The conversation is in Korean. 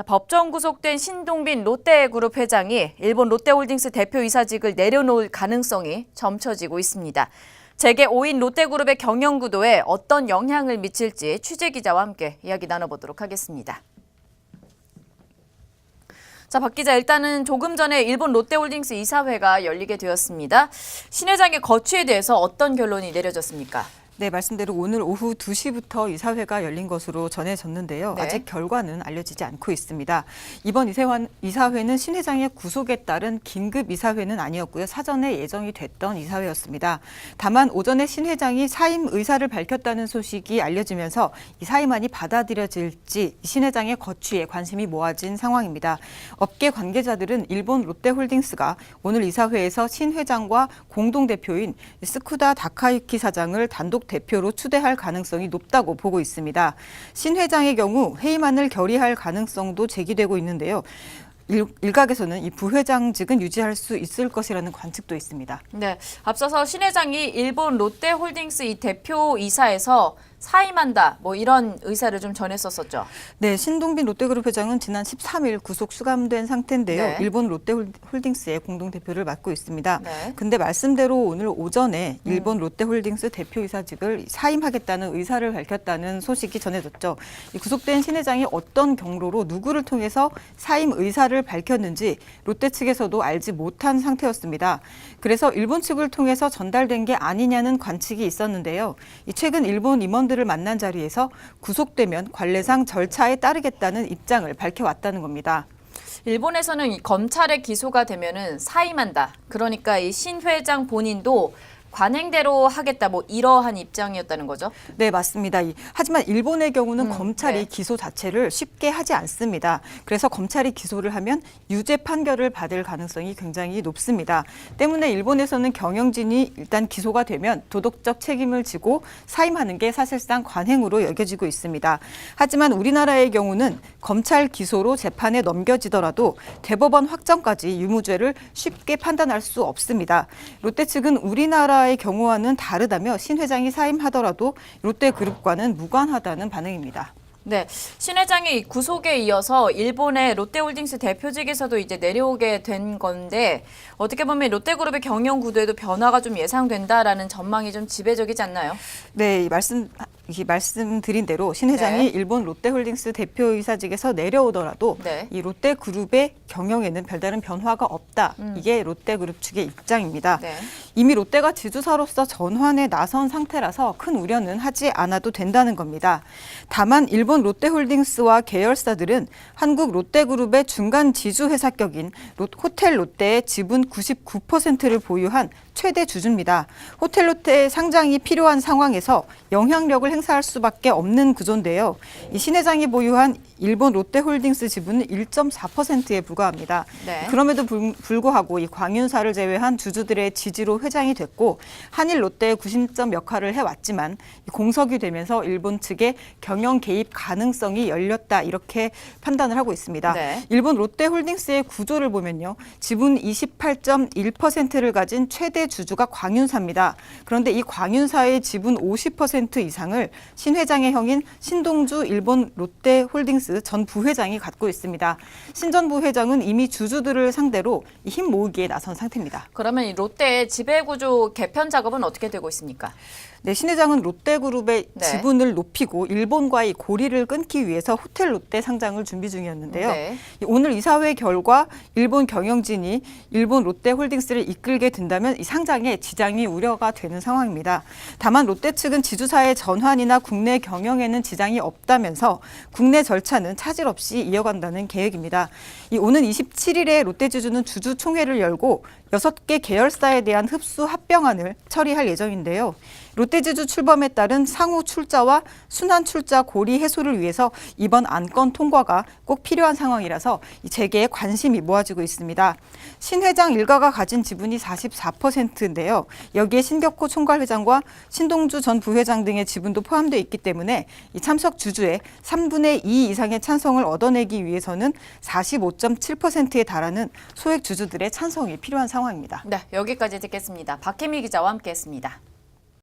법정 구속된 신동빈 롯데그룹 회장이 일본 롯데홀딩스 대표이사직을 내려놓을 가능성이 점쳐지고 있습니다. 재계 5인 롯데그룹의 경영 구도에 어떤 영향을 미칠지 취재기자와 함께 이야기 나눠보도록 하겠습니다. 박 기자, 일단은 조금 전에 일본 롯데홀딩스 이사회가 열리게 되었습니다. 신 회장의 거취에 대해서 어떤 결론이 내려졌습니까? 네, 말씀대로 오늘 오후 2시부터 이사회가 열린 것으로 전해졌는데요. 네. 아직 결과는 알려지지 않고 있습니다. 이번 이사회는 신 회장의 구속에 따른 긴급 이사회는 아니었고요. 사전에 예정이 됐던 이사회였습니다. 다만 오전에 신 회장이 사임 의사를 밝혔다는 소식이 알려지면서 이 사임안이 받아들여질지 신 회장의 거취에 관심이 모아진 상황입니다. 업계 관계자들은 일본 롯데홀딩스가 오늘 이사회에서 신 회장과 공동대표인 스쿠다 다카유키 사장을 단독 대표로 추대할 가능성이 높다고 보고 있습니다. 신 회장의 경우 회의만을 결의할 가능성도 제기되고 있는데요. 일각에서는 이 부회장직은 유지할 수 있을 것이라는 관측도 있습니다. 네, 앞서서 신 회장이 일본 롯데홀딩스 이 대표이사에서 사임한다, 이런 의사를 좀 전했었었죠. 네, 신동빈 롯데그룹 회장은 지난 13일 구속 수감된 상태인데요. 네. 일본 롯데홀딩스의 공동대표를 맡고 있습니다. 네. 근데 말씀대로 오늘 오전에 일본 롯데홀딩스 대표이사직을 사임하겠다는 의사를 밝혔다는 소식이 전해졌죠. 이 구속된 신 회장이 어떤 경로로 누구를 통해서 사임 의사를 밝혔는지 롯데 측에서도 알지 못한 상태였습니다. 그래서 일본 측을 통해서 전달된 게 아니냐는 관측이 있었는데요. 최근 일본 임원들을 만난 자리에서 구속되면 관례상 절차에 따르겠다는 입장을 밝혀왔다는 겁니다. 일본에서는 이 검찰에 기소가 되면은 사임한다. 그러니까 이 신 회장 본인도 관행대로 하겠다, 이러한 입장이었다는 거죠? 네, 맞습니다. 하지만 일본의 경우는 검찰이 네. 기소 자체를 쉽게 하지 않습니다. 그래서 검찰이 기소를 하면 유죄 판결을 받을 가능성이 굉장히 높습니다. 때문에 일본에서는 경영진이 일단 기소가 되면 도덕적 책임을 지고 사임하는 게 사실상 관행으로 여겨지고 있습니다. 하지만 우리나라의 경우는 검찰 기소로 재판에 넘겨지더라도 대법원 확정까지 유무죄를 쉽게 판단할 수 없습니다. 롯데 측은 우리나라의 경우와는 다르다며 신 회장이 사임하더라도 롯데그룹과는 무관하다는 반응입니다. 네, 신 회장의 구속에 이어서 일본의 롯데홀딩스 대표직에서도 이제 내려오게 된 건데 어떻게 보면 롯데그룹의 경영 구도에도 변화가 좀 예상된다라는 전망이 좀 지배적이지 않나요? 네, 말씀드린 대로 신 회장이 네. 일본 롯데홀딩스 대표이사직에서 내려오더라도 네. 이 롯데그룹의 경영에는 별다른 변화가 없다. 이게 롯데그룹 측의 입장입니다. 네. 이미 롯데가 지주사로서 전환에 나선 상태라서 큰 우려는 하지 않아도 된다는 겁니다. 다만 일본 롯데홀딩스와 계열사들은 한국 롯데그룹의 중간 지주회사격인 호텔 롯데의 지분 99%를 보유한 최대 주주입니다. 호텔 롯데의 상장이 필요한 상황에서 영향력을 행사할 수밖에 없는 구조인데요. 이 신 회장이 보유한 일본 롯데홀딩스 지분은 1.4%에 불과합니다. 네. 그럼에도 불구하고 이 광윤사를 제외한 주주들의 지지로 회장이 됐고 한일 롯데의 구심점 역할을 해왔지만 공석이 되면서 일본 측의 경영 개입 가능성이 열렸다 이렇게 판단을 하고 있습니다. 네. 일본 롯데홀딩스의 구조를 보면요. 지분 28.1%를 가진 최대 주주가 광윤사입니다. 그런데 이 광윤사의 지분 50% 이상을 신 회장의 형인 신동주 일본 롯데홀딩스 전 부회장이 갖고 있습니다. 신 전 부회장은 이미 주주들을 상대로 힘 모으기에 나선 상태입니다. 그러면 이 롯데의 지배구조 개편 작업은 어떻게 되고 있습니까? 네, 신 회장은 롯데그룹의 네. 지분을 높이고 일본과의 고리를 끊기 위해서 호텔 롯데 상장을 준비 중이었는데요. 네. 오늘 이사회 결과 일본 경영진이 일본 롯데홀딩스를 이끌게 된다면 이 상장에 지장이 우려가 되는 상황입니다. 다만 롯데 측은 지주사의 전환이나 국내 경영에는 지장이 없다면서 국내 절차는 차질 없이 이어간다는 계획입니다. 오는 27일에 롯데지주는 주주총회를 열고 6개 계열사에 대한 흡수 합병안을 처리할 예정인데요. 롯데지주 출범에 따른 상호 출자와 순환 출자 고리 해소를 위해서 이번 안건 통과가 꼭 필요한 상황이라서 재계에 관심이 모아지고 있습니다. 신 회장 일가가 가진 지분이 44%인데요. 여기에 신격호 총괄회장과 신동주 전 부회장 등의 지분도 포함되어 있기 때문에 이 참석 주주의 3분의 2 이상의 찬성을 얻어내기 위해서는 45.7%에 달하는 소액 주주들의 찬성이 필요한 상황입니다. 네, 여기까지 듣겠습니다. 박혜미 기자와 함께했습니다.